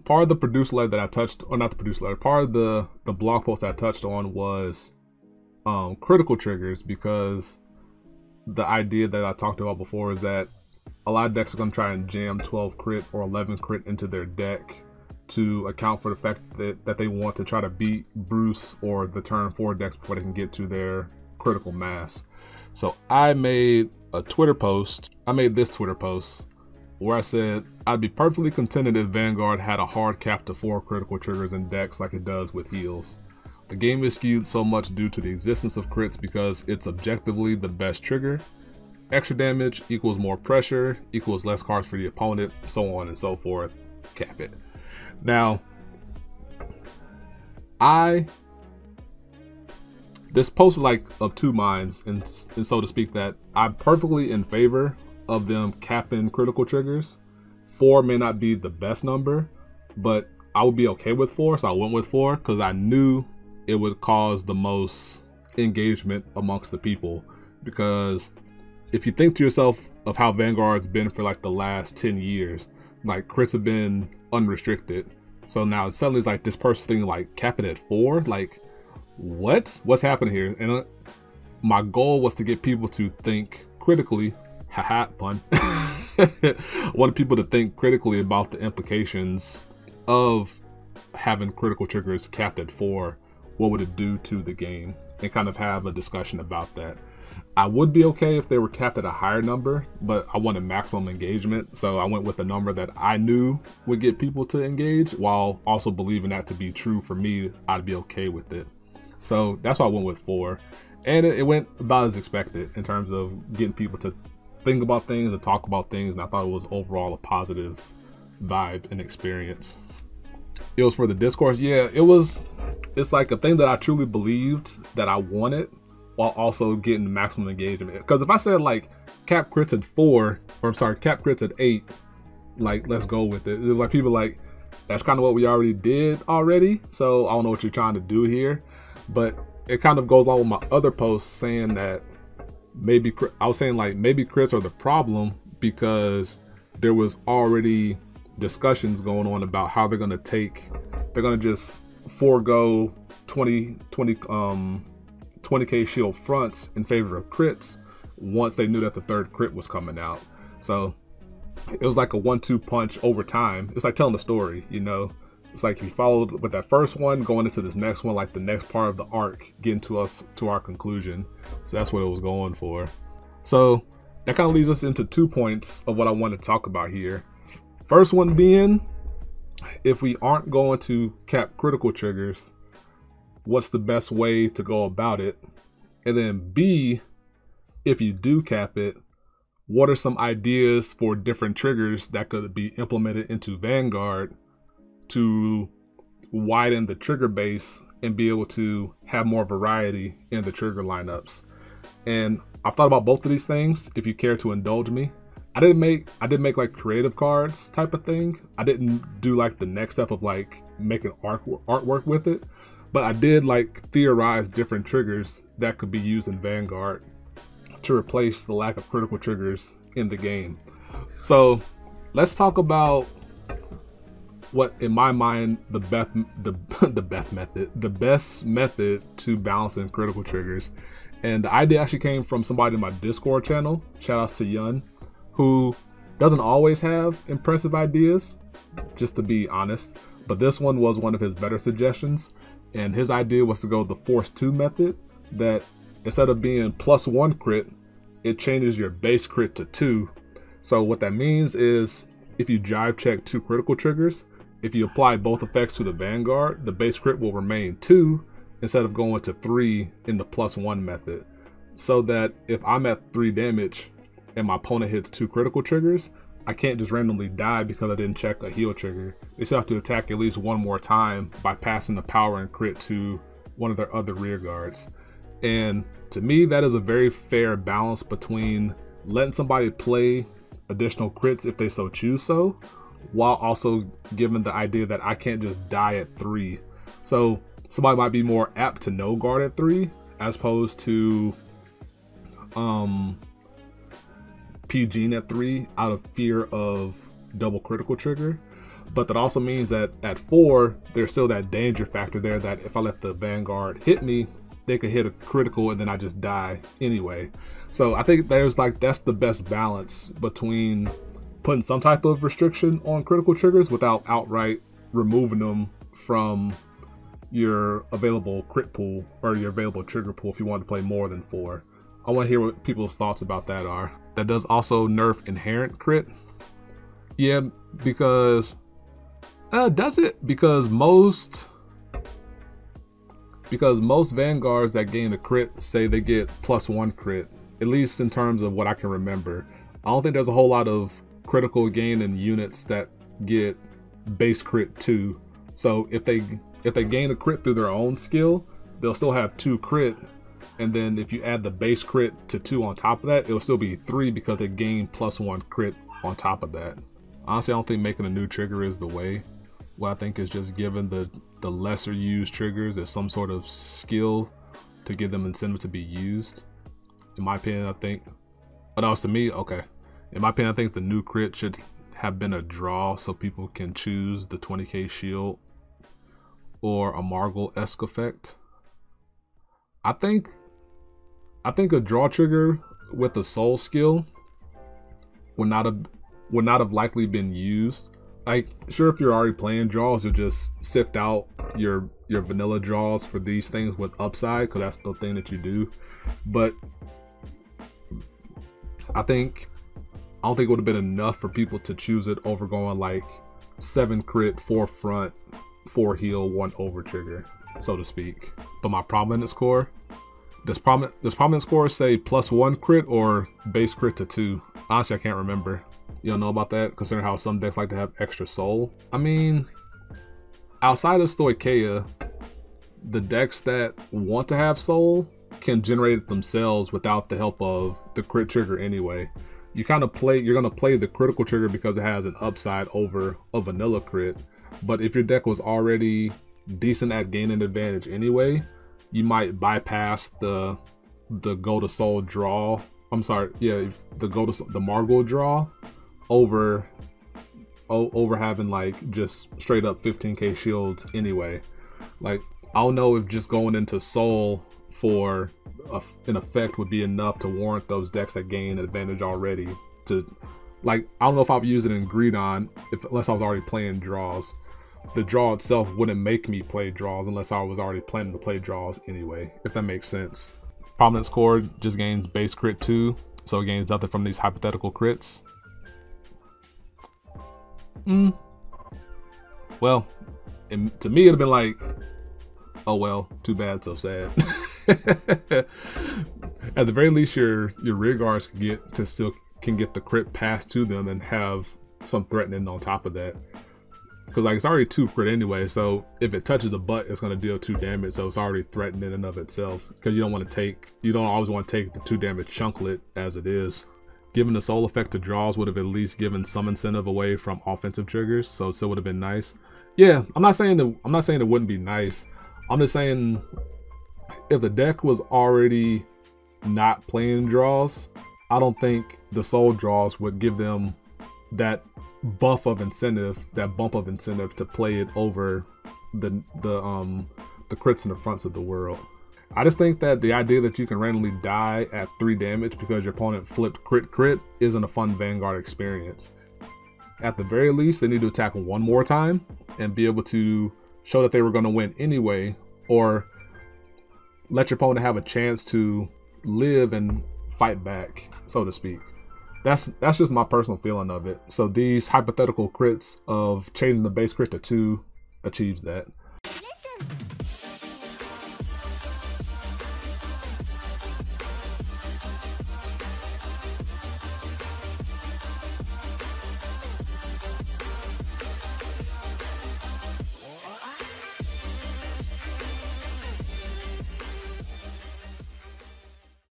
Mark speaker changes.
Speaker 1: part of the producer letter that I touched, or not the producer letter, part of the blog post I touched on was critical triggers, because the idea that I talked about before is that a lot of decks are going to try and jam 12 crit or 11 crit into their deck to account for the fact that they want to try to beat Bruce or the turn 4 decks before they can get to their critical mass. So I made a Twitter post. I made this Twitter post where I said I'd be perfectly contented if Vanguard had a hard cap to 4 critical triggers in decks like it does with heals. The game is skewed so much due to the existence of crits because it's objectively the best trigger. Extra damage equals more pressure, equals less cards for the opponent, so on and so forth. Cap it. Now, this post is like of two minds, and so to speak, that I'm perfectly in favor of them capping critical triggers. 4 may not be the best number, but I would be okay with 4, so I went with 4 because I knew it would cause the most engagement amongst the people. Because if you think to yourself of how Vanguard's been for like the last 10 years, like crits have been unrestricted. So now suddenly it's like this person's thinking like cap it at 4, like what's happening here? And my goal was to get people to think critically, haha, pun. I wanted people to think critically about the implications of having critical triggers capped at 4. What would it do to the game? And kind of have a discussion about that. I would be okay if they were capped at a higher number, but I wanted maximum engagement, so I went with a number that I knew would get people to engage, while also believing that to be true for me. I'd be okay with it. So that's why I went with 4, and it went about as expected in terms of getting people to think about things and talk about things, and I thought it was overall a positive vibe and experience. It was for the discourse. Yeah, it's like a thing that I truly believed that I wanted, while also getting maximum engagement. Because if I said like cap crits at 4, or I'm sorry, cap crits at 8, like let's go with it. It was like people like, that's kind of what we already did already, so I don't know what you're trying to do here. But it kind of goes along with my other posts saying that maybe I was saying like maybe crits are the problem because there was already discussions going on about how they're gonna just forego 20k shield fronts in favor of crits once they knew that the 3rd crit was coming out. So it was like a 1-2 punch over time. It's like telling a story, you know. It's like you followed with that first one, going into this next one, like the next part of the arc, getting to our conclusion. So that's what it was going for. So that kind of leads us into 2 points of what I want to talk about here. First one being, if we aren't going to cap critical triggers, what's the best way to go about it? And then B, if you do cap it, what are some ideas for different triggers that could be implemented into Vanguard to widen the trigger base and be able to have more variety in the trigger lineups? And I've thought about both of these things, if you care to indulge me. I did make like creative cards type of thing. I didn't do like the next step of like making artwork with it, but I did like theorize different triggers that could be used in Vanguard to replace the lack of critical triggers in the game. So let's talk about what, in my mind, the best method to balancing critical triggers. And the idea actually came from somebody in my Discord channel. Shout outs to Yun, who doesn't always have impressive ideas, just to be honest. But this one was one of his better suggestions. And his idea was to go the Force 2 method, that instead of being +1 crit, it changes your base crit to 2. So what that means is if you jive check 2 critical triggers, if you apply both effects to the Vanguard, the base crit will remain 2 instead of going to 3 in the +1 method. So that if I'm at 3 damage and my opponent hits 2 critical triggers, I can't just randomly die because I didn't check a heal trigger. They still have to attack at least one more time by passing the power and crit to one of their other rear guards. And to me, that is a very fair balance between letting somebody play additional crits if they so choose so, while also giving the idea that I can't just die at 3. So somebody might be more apt to no guard at 3 as opposed to PGing at 3 out of fear of double critical trigger. But that also means that at 4, there's still that danger factor there that if I let the Vanguard hit me, they could hit a critical and then I just die anyway. So I think there's like, that's the best balance between putting some type of restriction on critical triggers without outright removing them from your available crit pool or your available trigger pool if you want to play more than 4. I want to hear what people's thoughts about that are. That does also nerf inherent crit. Yeah, because does it? Because most Vanguards that gain a crit say they get +1 crit, at least in terms of what I can remember. I don't think there's a whole lot of critical gain in units that get base crit 2. So if they gain a crit through their own skill, they'll still have 2 crit, and then if you add the base crit to 2 on top of that, it'll still be 3 because they gain +1 crit on top of that. Honestly, I don't think making a new trigger is the way. What I think is just giving the lesser used triggers as some sort of skill to give them incentive to be used. In my opinion, I think, but also to me, okay. In my opinion, I think the new crit should have been a draw so people can choose the 20k shield or a Margle-esque effect. I think a draw trigger with a soul skill would not have likely been used. Like, sure, if you're already playing draws, you'll just sift out your vanilla draws for these things with upside, because that's the thing that you do. But I don't think it would have been enough for people to choose it over going like 7 crit, 4 front, 4 heal, 1 over trigger, so to speak. But my prominence score, does prominence score say +1 crit or base crit to 2? Honestly, I can't remember. You don't know about that, considering how some decks like to have extra soul? I mean, outside of Stoicheia, the decks that want to have soul can generate it themselves without the help of the crit trigger anyway. You're gonna play the critical trigger because it has an upside over a vanilla crit. But if your deck was already decent at gaining advantage anyway, you might bypass the go to soul draw. I'm sorry, yeah, the Margle draw over having like just straight up 15k shields anyway. Like, I don't know if just going into soul for an effect would be enough to warrant those decks that gain advantage already. To, like, I don't know if I would use it in Greedon unless I was already playing draws. The draw itself wouldn't make me play draws unless I was already planning to play draws anyway, if that makes sense. Prominence score just gains base crit 2, so it gains nothing from these hypothetical crits. Well, to me it'd have been like, oh well, too bad, so sad. At the very least, your rear guards can get the crit passed to them and have some threatening on top of that. Because like, it's already 2 crit anyway, so if it touches the butt, it's going to deal 2 damage, so it's already threatened in and of itself. Because you don't always want to take the 2 damage chunklet as it is. Giving the soul effect to draws would have at least given some incentive away from offensive triggers, so it still would have been nice. Yeah, I'm not saying it wouldn't be nice. I'm just saying, if the deck was already not playing draws, I don't think the soul draws would give them that bump of incentive to play it over the crits and the fronts of the world. I just think that the idea that you can randomly die at 3 damage because your opponent flipped crit isn't a fun Vanguard experience. At the very least, they need to attack 1 more time and be able to show that they were going to win anyway, or let your opponent have a chance to live and fight back, so to speak. That's just my personal feeling of it. So these hypothetical crits of changing the base crit to 2 achieves that.